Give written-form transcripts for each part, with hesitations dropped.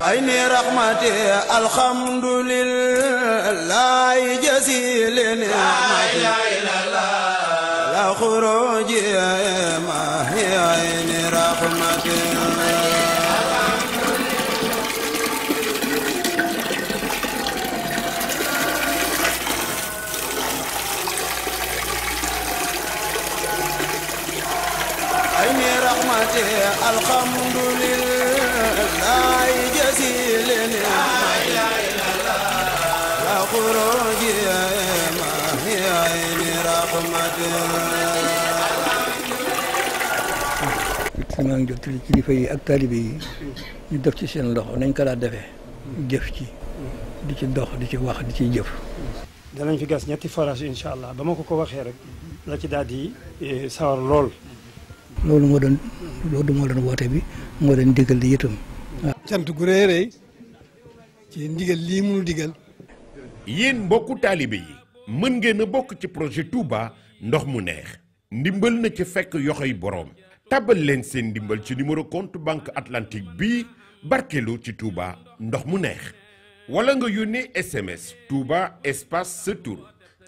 عين رحمتي الحمد لله جزيل نعمتي لا خروج ما هي عين رحمتي عين رحمتي الحمد لله جزيل نعمتي لا خروج ما هي عين رحمتي maa ngi jottali kilifa yi ak taalibe yi ñu def ci seen loxo nañ ko daa defee jëf ci di ci dox di ci wax di ciy jëf. danañ fi gas ñetti forage incha allah ba ma ko waxee rek la ci daal di sawar lool. loolu moo doon woote bi moo doon digal li itam. waaw cant gu rëy rëy ci ndigal lii mu digal. yéen mbokku taalibe yi mën ngeen a bokk ci projet Touba ndox mu neex ndimbal na ci fekk yoxoy boroom tàbbal leen seen ndimbal ci numéro compte banque atlantique bii barkelu ci Touba ndox mu neex wala nga yónnee SMS Touba espace sa tur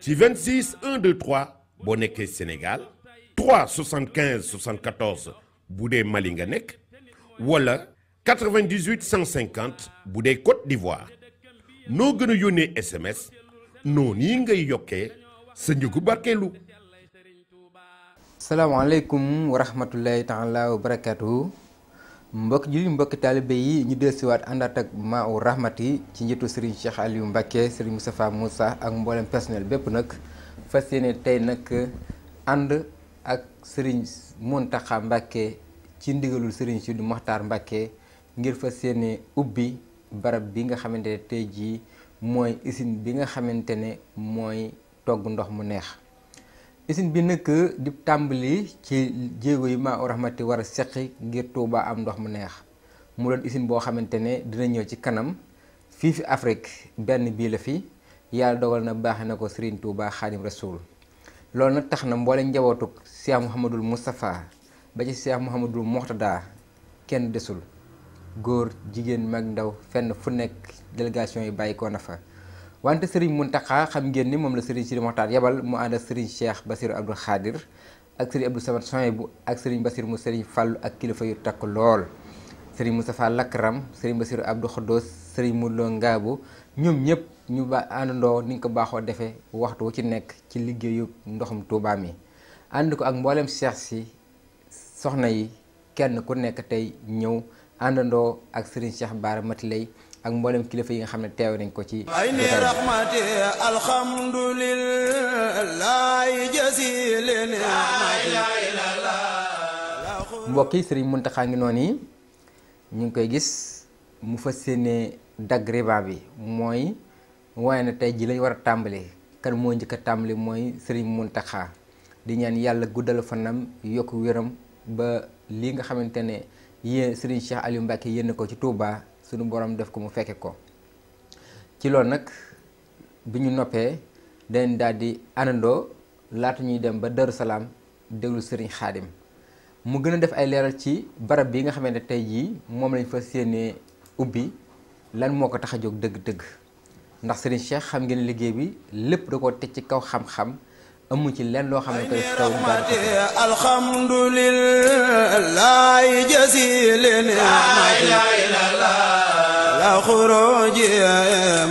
ci 26 123 boo nekkee Sénégal 3 75 74 bu dee Mali nga nekk wala 98 150 bu dee Côte d'Ivoire noo gën a yónnee SMS noonu yi ngay yokkee sa njëgu barkeelu. salaamaaleykum wa rahmatullahi taala wa barakatuhu mbokki julli mbokki taalibe yi ñu dellusiwaat àndaat ak Maa-u Rahmati ci njiitu Serigne Cheikh Aliou Mbacké Serigne Moustapha Moussa ak mboolem personnel bépp nag fas yéene tey nag ànd ak Serigne Mountakha Mbacké ci ndigalul Serigne Sidi Mokhtar Mbacké ngir fas yéene ubbi barab bi nga xamante ne tey jii mooy usine bi nga xamante ne mooy togg ndox mu neex. usine bi nag di tàmbali ci jéego yi Maa-u Rahmati war a seqi ngir Touba am ndox mu neex mu doon usine boo xamante ne dina ñëw ci kanam fii fi Afrique benn bii la fi yàlla dogal na baaxe na ko Serigne Touba Khadim Rasoul loolu nag tax na mboole njabootuk Cheikh Mouhamadul Moustapha ba ci Cheikh Mouhamadul Mourtada kenn desul góor jigéen mag ndaw fenn fu nekk délégation yi bàyyi ko na fa. wante Serigne Mountakha xam ngeen ni moom la Serigne Sidi Mokhtar yebal mu ànd ak Serigne Cheikh Bassirou Abdou Khadir ak Serigne Abdou Samad Souhaïbou ak Serigne Bassirou mu Serigne Fallou ak kilifa yu takk lool Serigne Moustapha Lakram Serigne Bassirou Abdou Khodos Serigne Moudlo Ngabou ñoom ñëpp ñu ba àndandoo ni ñu ko baaxoo defee waxtu wu ci nekk ci liggéeyu ndoxum Touba mi ànd ko ak mboolem Cheikh si soxna yi kenn ku nekk tey ñëw àndandoo ak Serigne Cheikh Bara Matilay ak mboolem kilifa yi nga xam ne teew nañ ko ci ayni rahmati alhamdulillah jazil ni'mati mbokk yi Serigne Mountakha ngi noonu yi ñu ngi koy gis mu fas yéene dagg riba bi mooy waaye na tey ji lañ war a tàmbali kan moo njëkk a tàmbali mooy Serigne Mountakha di ñaan yàlla guddal fanam yokk wéram ba li nga xamante ne yéen Serigne Cheikh Aliou Mbacké yéen ko ci Touba sunu borom def ko mu fekke ko ci loolu nag bi ñu noppee dañ daal di àndandoo laata ñuy dem ba Darou Salaam déglu Serigne Khadim mu gën a def ay leeral ci barab bi nga xamante tey jii moom lañ fa séenee ubbi lan moo ko tax a jóg dëgg-dëgg ndax Serigne Cheikh xam ngeen liggéey bi lépp da ko teg ci kaw xam-xam amu ci lenn loo xam ne koy taw alhamdulillah jazil ni'mati la khuruj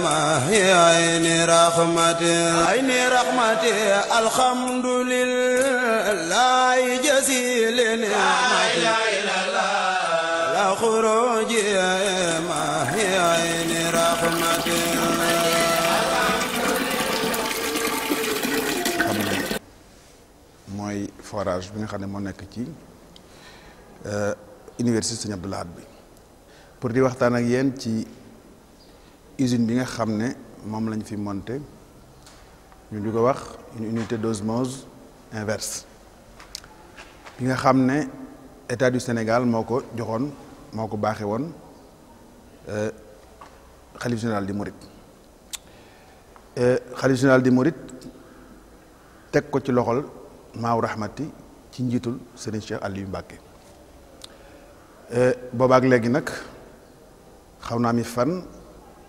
ma hiya ayni rahmati alhamdulillah jazil ni'mati la khuruj ma hiya ayni rahmati mooy forage bi nga xam ne moo nekk ci université Serigne Abdou Lahad bi pour di waxtaan ak yéen ci usine bi nga xam ne moom lañ fi monté ñu di ko wax une unité d'osmose inverse bi nga xam ne état du Sénégal moo ko joxoon moo ko baaxee woon xalif général di Mouride xalif général di Mouride teg ko ci loxol Maa-u Rahmati ci njiitul Serigne Cheikh Aliou Mbacké boobaak léegi nag xaw naa mi fan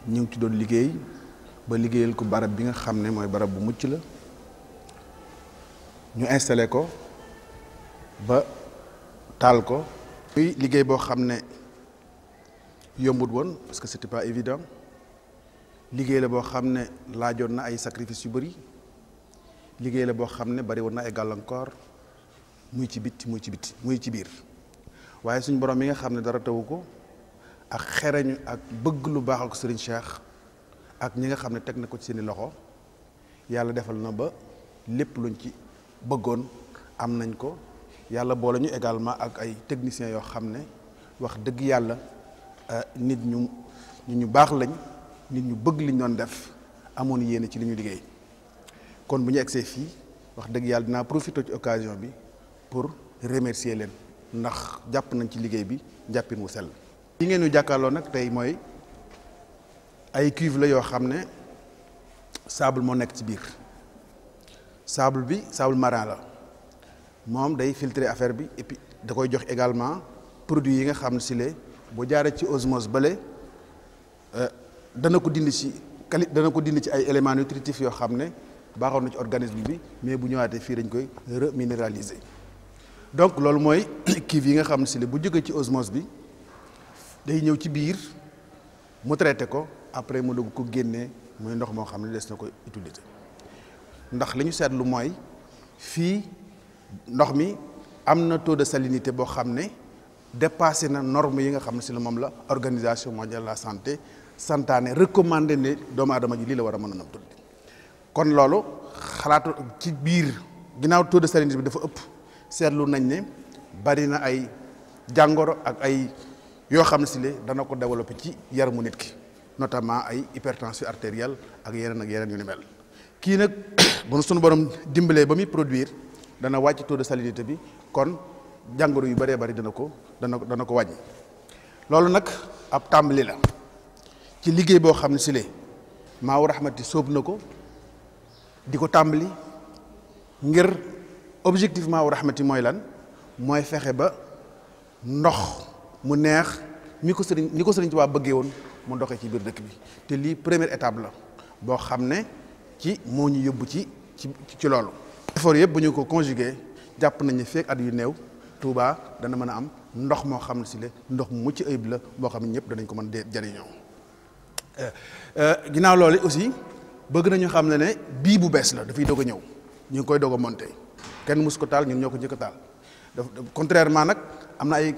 ñu ngi ci doon liggéey ba liggéeyal ko barab bi nga xam ne mooy barab bu mucc la ñu installé ko ba taal ko. muy liggéey boo xam ne yombut woon parce que c'était pas évident liggéey la boo xam ne laajoon na ay sacrifice yu bëri liggéey la boo xam ne bari woon na ay gàllankoor muy ci bitti muy ci biir waaye suñu borom mi nga xam ne dara tawu ko ak xereñu ak bëgg lu baax ak Serigne Cheikh ak ñi nga xam ne teg na ko ci seeni loxo yàlla defal na ba lépp luñ ci bëggoon am nañ ko. yàlla boole ñu également ak ay techniciens yoo xam ne wax dëgg yàlla nit ñu baax lañ nit ñu bëgg liñ doon def amoon yéene ci li ñu liggéey kon bu ñu egsee fii wax dëgg yàlla dinaa profiter ci occasion bi pour remercier leen ndax jàpp nañ ci liggéey bi jàppin wu sell. li ngeen ñu jàkkaarloo nag tey mooy ay cuve la yoo xam ne sable moo nekk ci biir sable bi sable marin la. moom day filtrer affaire bi et puis da koy jox également produit yi nga xam ne si le bu jaaree ci osmose bale dana ko dindi ci ay éléments nutritifs yoo xam ne baaxoon na ci organisme bi mais bu ñëwaatee fii dañ koy reminéraliser donc loolu mooy cuve yi nga xam ne si le bu jógee ci osmose bi day ñëw ci biir mu traité ko après mu dugg ko génnee muy ndox moo xam ne des na koy utiliser ndax li ñu seetlu mooy fii. ndox mi am na taux de salinité boo xam ne dépassé na norme yi nga xam ne si la moom la organisation mondiale de la santé santaane recommandé ne doomu aadama ji lii la war a mën a nam tudd kon loolu xalaatu ci biir ginnaaw taux de salinité bi dafa ëpp seetlu nañ ne bari na ay jàngoro ak ay yoo xam ne si le dana ko développé ci yaramu nit ki notamment ay hypertension artérielle ak yeneen yu ni mel kii nag bu sunu borom dimbalee ba muy produire dana wàcc taux de salinité bi kon jàngoro yu bëree bëri dana ko wàññi loolu nag ab tàmbali la ci liggéey boo xam ne si le Maawu Rahmati sóob na ko di ko tàmbali ngir objectif Maawu Rahmati mooy lan mooy fexe ba ndox mu neex ni ko sëriñ Tuubaa bëggee woon mu ndoxee ci biir dëkk bi te lii première étape la boo xam ne ci moo ñu yóbbu ci loolu effort yëpp bu ñu ko conjugué jàpp nañu fekk at yu néew Touba dana mën a am ndox moo xam ne si le ndox mu mucc ayib la boo xam ne ñëpp danañ ko mën a jariñoo ginnaaw loolu aussi bëgg nañu xam ne bii bu bees la dafay doog a ñëw ñu ngi koy doog a monté kenn mus ko taal ñun ñoo ko njëkk a taal contrairement nag am na ay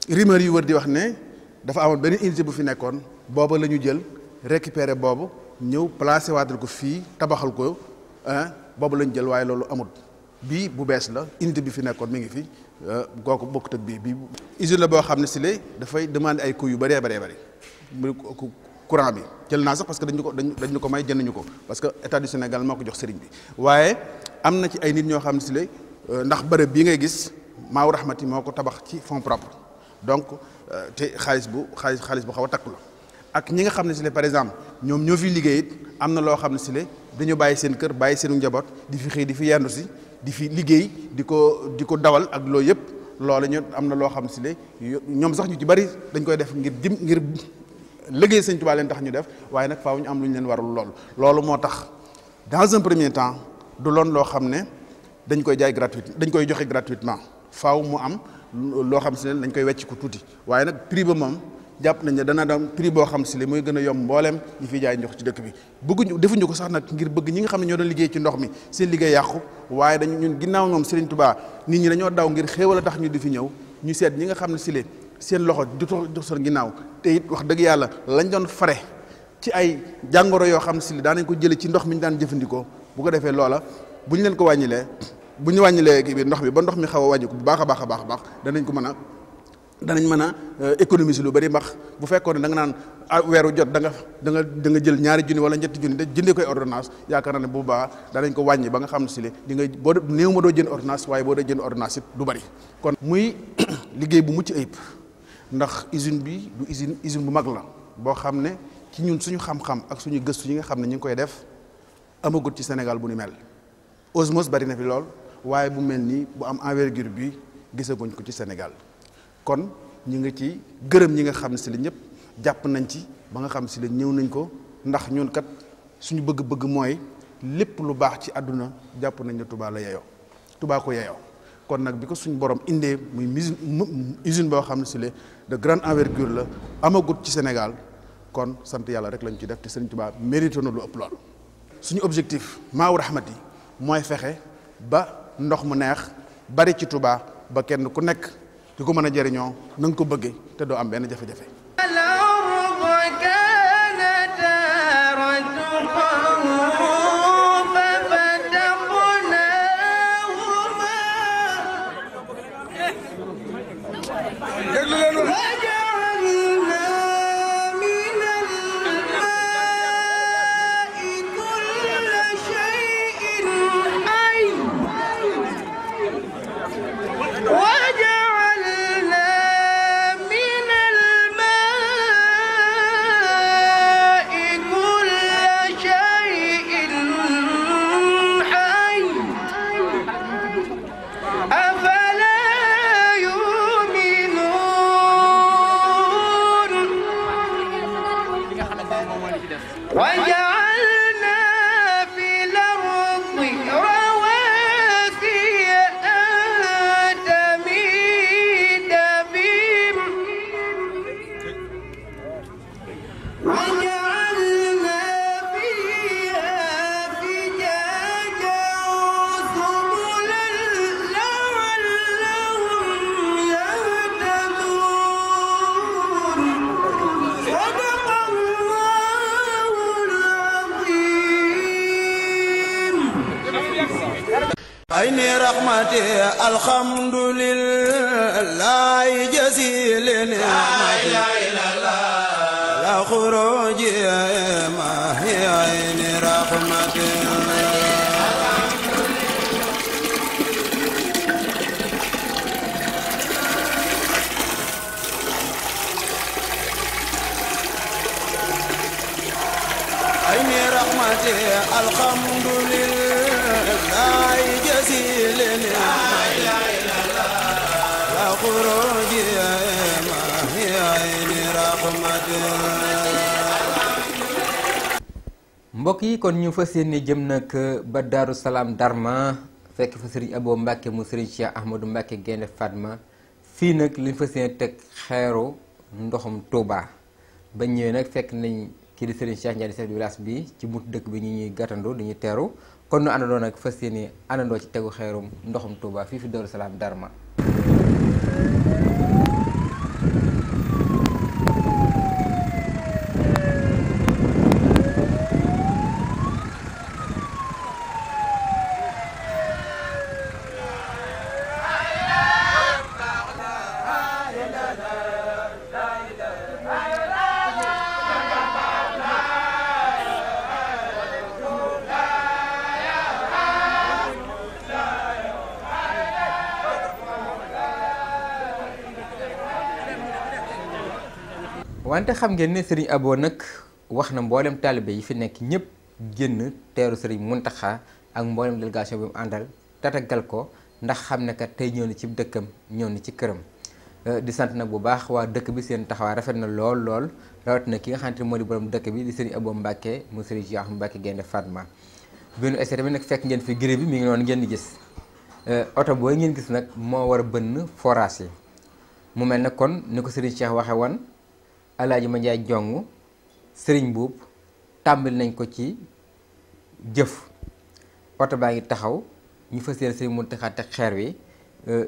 rumeur yu wër di wax ne dafa amoon benn unité bu fi nekkoon booba la ñu jël récupérer boobu ñëw placé waatal ko fii tabaxal ko boobu lañ jël waaye loolu amul bii bu bees la unité bi fi nekkoon mi ngi fi kooku bokkut ak bii usine la boo xam ne si lay dafay demander ay coûts yu bëree bëri mu courant bi jël naa sax parce que dañu ko may jënduñu ko parce que état du Sénégal moo ko jox sëriñ bi waaye am na ci ay nit ñoo xam ne si lay ndax bërëb bii ngay gis Maawu Rahmati moo ko tabax ci fonds propre donc te xaalis bu xaw a takku la ak ñi nga xam ne si le par exemple ñoom ñoo fi liggéey it am na loo xam ne si le dañu bàyyi seen kër bàyyi seenu njaboot di fi xëy di fi yendu si di fi liggéey di ko dawal ak loolu yëpp loolu ñu am na loo xam ne si le ñoom sax ñu ci bari dañ koy def ngir liggéey Sëñ Tuubaa leen tax ñu def waaye nag faaw ñu am lu ñu leen warul loolu moo tax dans un premier temps du loon loo xam ne dañ koy jaay dañ koy joxe gratuitement faaw mu am loo xam si ne dañ koy wecc ko tuuti waaye nag prix ba moom jàpp nañ ne dana doon prix boo xam si le mooy gën a yomb mbooleem ñi fiy jaay ndox ci dëkk bi defuñu ko sax nag ngir bëgg ñi nga xam ne ñoo doon liggéey ci ndox mi seen liggéey yàqu waaye ñun ginnaaw ñoom Serigne Touba nit ñi dañoo daw ngir xéewal a tax ñu di fi ñëw ñu seet ñi nga xam ne si le seen loxo du dox seen ginnaaw te it wax dëgg yàlla lañ doon fare ci ay jàngoro yoo xam ne si le daanañ ko jële ci ndox mi ñu daan jëfandikoo bu ko defee loola bu ñu leen ko wàññilee bu ñu wàññilee kii bi ndox mi ba ndox mi xaw a wàññi ko bu baax a baax danañ mën a économiser lu bari ndax bu fekkoon ne da nga naan weeru jot da nga jël ñaari junni wala ñetti junni de jëndee koy ordonnance yaakaar naa ne bu baax danañ ko wàññi ba nga xam ne si le di nga boo néew ma doo jënd ordonnance waaye boo dee jënd ordonnance it du bari kon muy liggéey bu mucc ayib ndax usine bi du usine bu mag la boo xam ne ci ñun suñu xam-xam ak suñu gëstu yi nga xam ne ñu ngi koy def amagut ci Sénégal bu ni mel osmose bari na fi lool waaye bu mel nii bu am envergure bi gisaguñ ko ci Sénégal kon ñu ngi ci gërëm ñi nga xam ne si la ñëpp jàpp nañ ci ba nga xam si la ñëw nañ ko ndax ñun kat suñu bëgg-bëgg mooy lépp lu baax ci àdduna jàpp nañ ne Touba la yeyoo Touba ko yeyoo kon nag bi ko suñu borom indee muy usine boo xam ne si de grande envergure la amagut ci Sénégal kon sant yàlla rek lañ ci def te Serigne Touba mérité na lu ëpp lool. suñu objectif Maawu Rahmati mooy fexe ba ndox mu neex bari ci Touba ba kenn ku nekk di ko mën a jëriñoo na nga ko bëggee te doo am benn jafe-jafe. ayni rahmati alhamdulillah jazil ni'mati la khuruji ma hiya ayni rahmati ayni rahmati alhamdulillah جزيل لا خروج ما هي عين رحمة mbokk yi kon ñu fas yéene jëm nag ba Daaru Salaam Darma fekk fa Serigne Abo Mbacke mu Serigne Cheikh Ahmadou Mbacke Gaynde Fatma fii nag liñ fas yéene teg xeeru ndoxum Touba ba ñëwee nag fekk nañ kii di Serigne Cheikh Ndiaye chef du village bi ci buntu dëkk bi ñu ñuy gàttandoo dañuy teeru kon nu àndandoo nag fas yéene àndandoo ci tegu xeerum ndoxum Touba fii fi Daaru Salaam Darma. wante xam ngeen ne Serigne Abo nag wax na mboolem taalibe yi fi nekk ñëpp génn teeru Serigne Mountakha ak mboolem délégation bi mu àndal tatagal ko ndax xam ne kat tey ñëw na ci dëkkam ñëw na ci këram di sant nag bu baax waa dëkk bi seen taxawaay rafet na lool lool rawat na ki nga xamante ne moo di borom dëkk bi di Serigne Abo Mbacke mu Serigne Cheikh Mbacke Gaynde Fatma bi nu essayé tamit nag fekk ngeen fi gëré bi mi ngi noonu ngeen di gis oto booy ngeen gis nag moo war a bënn forage yi mu mel ne kon ni ko Serigne Cheikh waxe woon Alaaji Ma Njaay jong Serigne Buub tàmbali nañ ko ci jëf oto baa ngi taxaw ñu fas yéene Serigne Mountakha teg xeer wi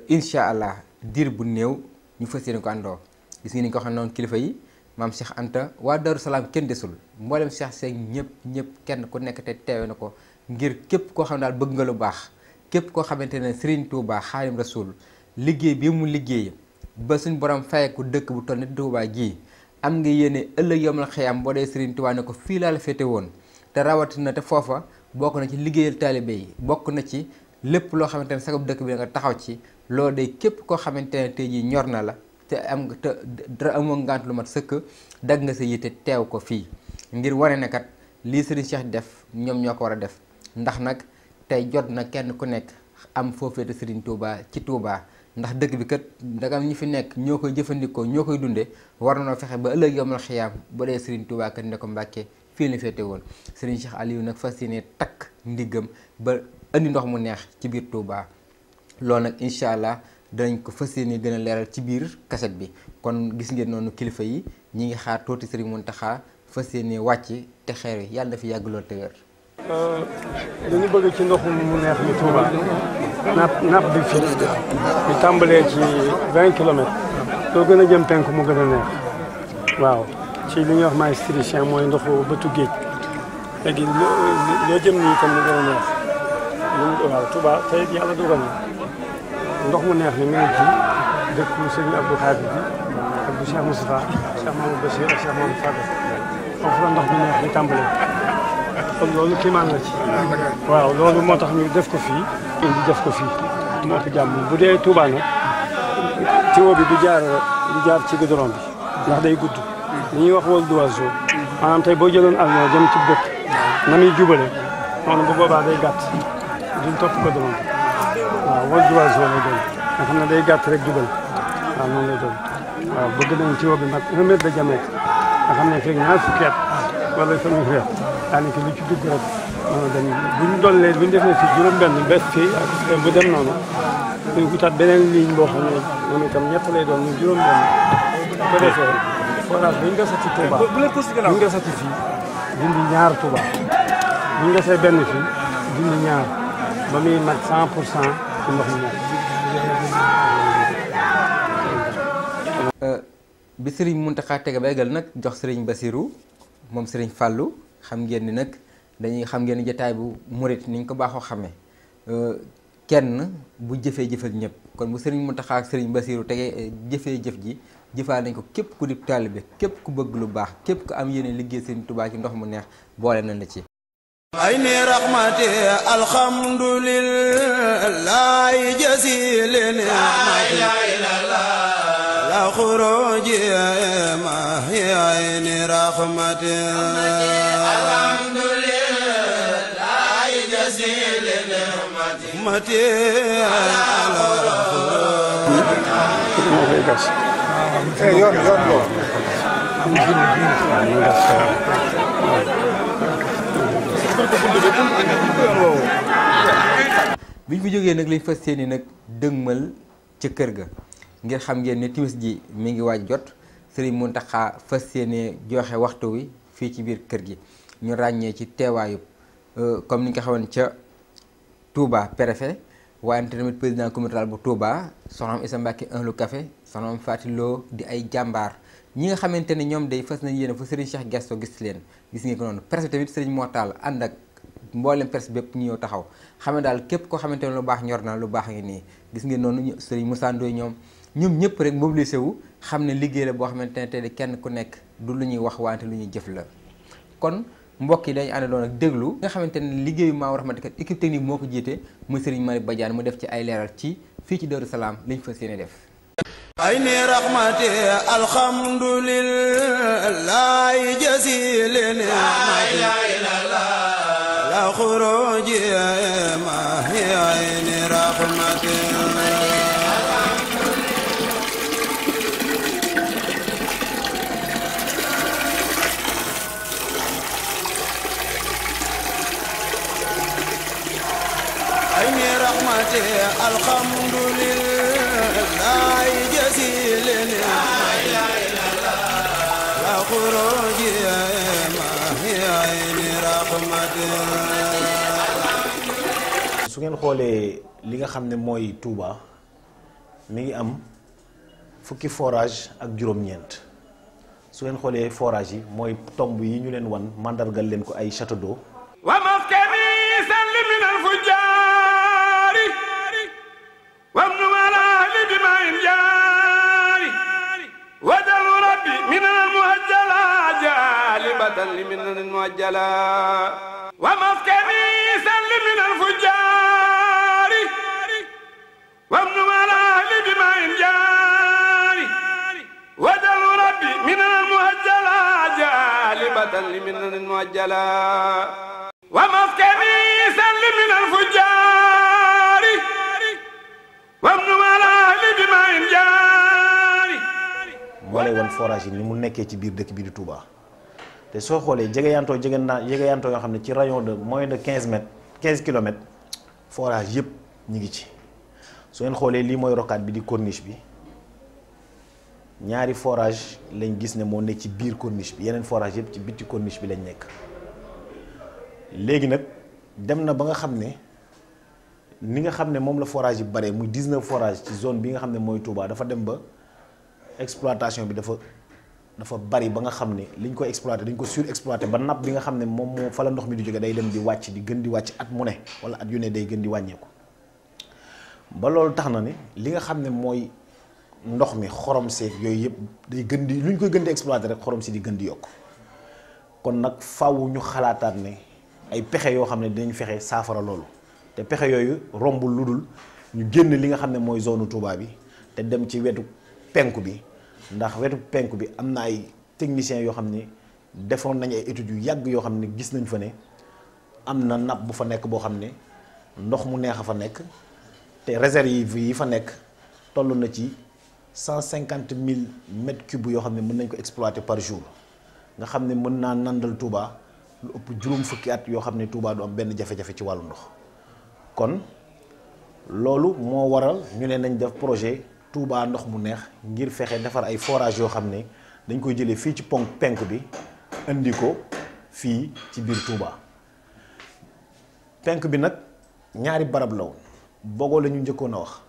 incha allah diir bu néew ñu fas yéene ko àndoo gis ngeen ni ko xam noonu kilifa yi maam Cheikh Anta waa Darou Salaam kenn desul mboolem Cheikh Seck ñëpp kenn ku nekk te teewe na ko ngir képp koo xam ne daal bëgg nga lu baax képp koo xamante ne Serigne Touba Xaadim Rasul liggéey bi mu liggéey ba suñ borom fayeku dëkk bu toll ni Touba gii am nga yéene ëllëg yomal xëyam boo dee Serigne Touba ne ko fii laa la féete woon te rawatina te foofa bokk na ci liggéeyal taalibe yi bokk na ci lépp loo xamante ne sagab dëkk bi nga taxaw ci loolu day képp koo xamante ne tey jii ñor na la te am nga te dara amoo ngant lu mat sëkk dagg nga sa yitte teew ko fii ngir wane ne kat lii Serigne Cheikh def ñoom ñoo ko war a def ndax nag tey jot na kenn ku nekk am foo féete Serigne Touba ci Touba ndax dëkk bi kat ndagam ñi fi nekk ñoo koy jëfandikoo ñoo koy dundee war nañoo fexe ba ëllëg yomal xiyaam bu dee Serigne Touba kat ne ko Mbàkke fii la féete woon Serigne Cheikh Aliou nag fas yéene takk ndiggam ba indi ndox mu neex ci biir Touba loolu nag incha allah danañ ko fas yéene gën a leeral ci biir kaset bi kon gis ngeen noonu kilifa yi ñi ngi xaar tuuti Serigne Mountakha fas yéene wàcc te xeer yi yàlla dafa yàgg lool te wér. dañu bëgg ci ndox mu neex mi Touba napp bi fii di tàmbalee ci 20 kilomètres loo gën a jëm penk mu gën a neex waaw ci li ñuy wax maastrichtien mooy ndoxu bëtu géej léegi loo jëm nii itam mu gën a neex waaw Touba tey yàlla dogal na ndox mu neex mi mi ngi ci dëkku sëñ Abdou Khadir bi ak bu Cheikh Moustapha Cheikh Mamadou Bachir ak Cheikh Mamadou Fadel foofu la ndox mi neex di tàmbalee kon loolu kiimaan la ci waaw loolu moo tax ñu def ko fii indi def ko fii moo ko jàmm bu dee Touba nag tuyau bi du jaar ci goudron bi ndax day gudd li ñuy wax vol d'oiseau maanaam tey boo jëloon avion jëm ci dëkk na muy jubale noonu bu boobaa day gàtt duñ topp goudron bi waaw vol d'oiseau lay doon nga xam ne day gàtt rek jubal waaw noonu lay doon waaw bëgg nañ tuyau bi nag 1 mètre de diamètre nga xam ne fekk ñaar fukki at wala fanweeri at daanaka lu ci dugg rek noonu dem bu ñu dollee bu ñu defee fii juróom-benn bés fii ak bu dem noonu dañu wutaat beneen ligne boo xam ne moom itam ñett lay doon ñu juróom-benn bu ko defee forage bu ñu gasati Touba bu ñu gasati fii dindi ñaar Touba bu ñu gasee benn fii dindi ñaar ba muy mat 100% ci ndox mi bi Serigne Mountakha tege ba eggal nag jox Serigne Bassirou moom Serigne Fallou xam ngeen ni nag dañuy xam ngeen ni jotaay bu murit ni ñu ko baaxoo xamee kenn bu jëfee jëfal ñëpp kon bu Serigne Mountakha ak Serigne Bassirou tege jëfee jëf ji jëfaa nañ ko képp ku di taalibe képp ku bëgg lu baax képp ku am yéene liggéey Serigne Touba ci ndox mu neex boole nañ la ci. ayni rahmati alhamdulillahi jasilin la khuruji ma hi ayni rahmati alhamdulillahi jasilin mati biñ fi jógee nag lañ fas yéene nag dëgmal ca kër ga ngir xam ngeen ne timis ji mi ngi waaj jot Serigne Mountakha fas yéene joxe waxtu wi fii ci biir kër gi ñu ràññee ci teewaayu comme ni nga ko xamoon ca Touba préfet waaye tamit président communauté rurale bu Touba soxnaam Issa Mbacké Ahlu Café soxnaam Faty Lo di ay jàmbaar ñi nga xamante ne ñoom day fas nañ yéene fu Serigne Cheikh Gesto gis leen gis ngeen ko noonu presse tamit Serigne Mortal ànd ak mboolem presse bépp ñu ñëw taxaw xam ne daal képp koo xamante ne lu baax ñor na lu baax ngi nii gis ngeen noonu Serigne Moussa Ndoye ñoom ñëpp rek mobilisé wu xam ne liggéey la boo xamante ne tey kenn ku nekk du lu ñuy wax wante lu ñuy jëf la kon mbokk yi dañu àndaloon ak déglu nga xamante ne liggéeyu Maou Rahmati kat équipe technique moo ko jiite muy Serigne Malick Badiane mu def ci ay leeral ci fii ci Darou Salaam lañ fas yéene def. ayni rahmati alhamdulillahi jasilin la khuruji ma hi ayni rahmati ayni rahmati alhamdulillahi jasilin la khuruji ma hi ayni rahmati. su ngeen xoolee li nga xam ne mooy Touba mi ngi am fukki forage ak juróom-ñeent su ngeen xoolee forage yi mooy tomb yi ñu leen wan mandargal leen ko ay château d'eau wa maskani salli min al-fujjaari wabnu malaali bima'in jaari wajal rabbi min al-muhajjala jalibatan li min al-muhajjala wa maskani salli min al-fujjaari wabnu malaali bima'in jaari wajal rabbi min al-muhajjala jalibatan li min al-muhajjala ومسكني سل من الفجار وابن ملال بماء جاري moo lay wan forage yi ni mu nekkee ci biir dëkk bi di Touba te soo xoolee jegeyantoo yoo xam ne ci rayon de moins de 15 mètres 15 kilomètres forage yëpp ñu ngi ci. su ngeen xoolee lii mooy rocade bi di corniche bi ñaari forage lañ gis ne moo nekk ci biir corniche bi yeneen forage yëpp ci bitti corniche bi lañ nekk léegi nag dem na ba nga xam ne ni nga xam ne moom la forage yi bare muy 19 forage ci zone bi nga xam ne mooy Touba dafa dem ba exploitation bi dafa bari ba nga xam ne liñ ko exploité dañ ko surexploité ba napp bi nga xam ne moom moo fa la ndox mi di jóge day dem di wàcc di gën di wàcc at mu ne wala at yu ne day gën di wàññeeku ba loolu tax na ne li nga xam ne mooy ndox mi xorom seeg yooyu yëpp day gën di lu ñu koy gën di exploité rek xorom si di gën di yokk kon nag faaw ñu xalaataat ne ay pexe yoo xam ne dinañ fexe saafara loolu te pexe yooyu rombul lu dul ñu génn li nga xam ne mooy zone Touba bi te dem ci wetu penku bi ndax wetu penku bi am na ay techniciens yoo xam ne defoon nañ ay études yu yàgg yoo xam ne gis nañ fa ne am na nappe bu fa nekk boo xam ne ndox mu neex a fa nekk te réserve yi fa nekk toll na ci 150 000 mètres cubes yoo xam ne mën nañ ko exploiter par jour nga xam ne mën naa nandal Touba lu ëpp juróom fukki at yoo xam ne Touba du am benn jafe-jafe ci wàllu ndox kon loolu moo waral ñu ne nañ def projet Touba ndox mu neex ngir fexe defar ay forage yoo xam ne dañ koy jëlee fii ci penku bi indi ko fii ci biir Touba penku bi nag ñaari barab la woon Bogo la ñu njëkkoon a wax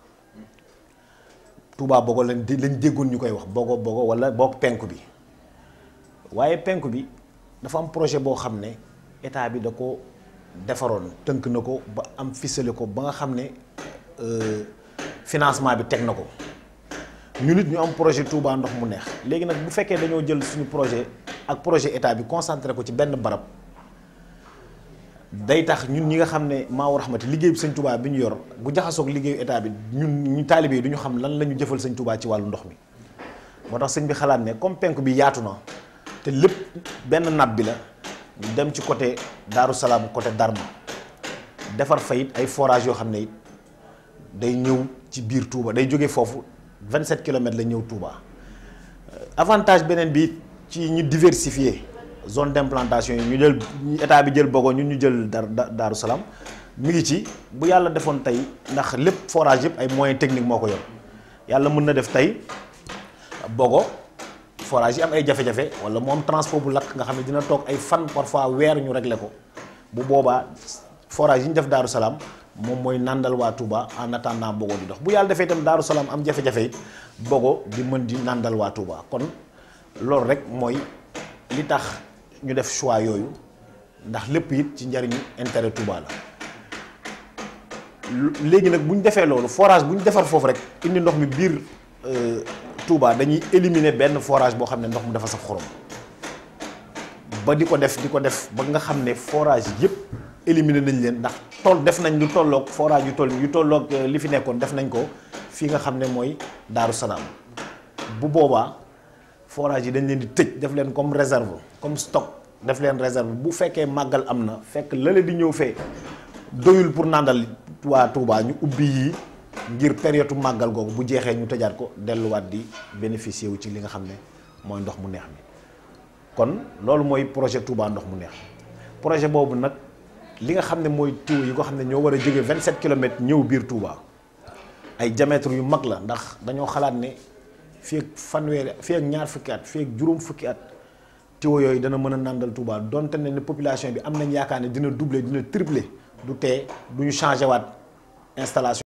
Touba Bogo lañ déggoon ñu koy wax Bogo wala boog penku bi waaye penku bi dafa am projet boo xam ne état bi da ko defaroon tënk na ko ba am ficelé ko ba nga xam ne financement bi teg na ko ñu nit ñu am projet Touba ndox mu neex léegi nag bu fekkee dañoo jël suñu projet ak projet état bi concentré ko ci benn barab day tax ñun ñi nga xam ne Maawu Rahmati liggéey bi sëñ Touba bi ñu yor bu jaxasoog liggéeyu état bi ñu taalibe yi du ñu xam lan la ñu jëfal sëñ Touba ci wàllu ndox mi moo tax sëñ bi xalaat ne comme penku bi yaatu na te lépp benn nappe bi la ñu dem ci côté Daaru Salaam côté Darma defar fa it ay forage yoo xam ne it day ñëw ci biir Touba day jóge foofu 27 kilomètres la ñëw Touba avantage beneen bi ci ñu diversifier zone d'implantation yi ñu jël état bi jël Bogo ñun ñu jël Daaru Salaam mi ngi ci bu yàlla defoon tey ndax lépp forage yëpp ay moyens techniques moo ko yor yàlla mën na def tey Bogo forage yi am ay jafe-jafe wala moom transport bu lakk nga xam ne dina toog ay fan parfois weer ñu réglé ko bu boobaa forage yi ñu def Daaru Salaam moom mooy nàndal waa Touba en attendant Bogo di dox bu yàlla defee itam Daaru Salaam am jafe-jafe it Bogo di mën di nàndal waa Touba kon loolu rek mooy li tax ñu def choix yooyu ndax lépp it ci njariñu intérêt Touba la léegi nag bu ñu defee loolu forage bu ñu defar foofu rek indi ndox mi biir Touba dañuy éliminer benn forage boo xam ne ndox mu dafa saf xorom ba di ko def ba nga xam ne forage yëpp éliminer nañ leen ndax def nañ lu tolloog forage yu tolloog li fi nekkoon def nañ ko fii nga xam ne mooy Daaru Salaam bu boobaa forage yi dañ leen di tëj def leen comme réserve comme stock def leen réserve bu fekkee màggal am na fekk lële di ñëw fee doyul pour nàndal waa Touba ñu ubbi yii ngir période màggal googu bu jeexee ñu tëjaat ko delluwaat di bénéficier wu ci li nga xam ne mooy ndox mu neex mi kon loolu mooy projet Touba ndox mu neex projet boobu nag li nga xam ne mooy tuyau yi ko xam ne ñoo war a jóge 27 kilomètres ñëw biir Touba ay diamètre yu mag la ndax dañoo xalaat ne fii ak fanweeri fii ak ñaar fukki at fii ak juróom fukki at tuyau yooyu dana mën a nàndal Touba donte ne population bi am nañ yaakaar ne dina doubler dina tripler du tee du ñu changé waat installation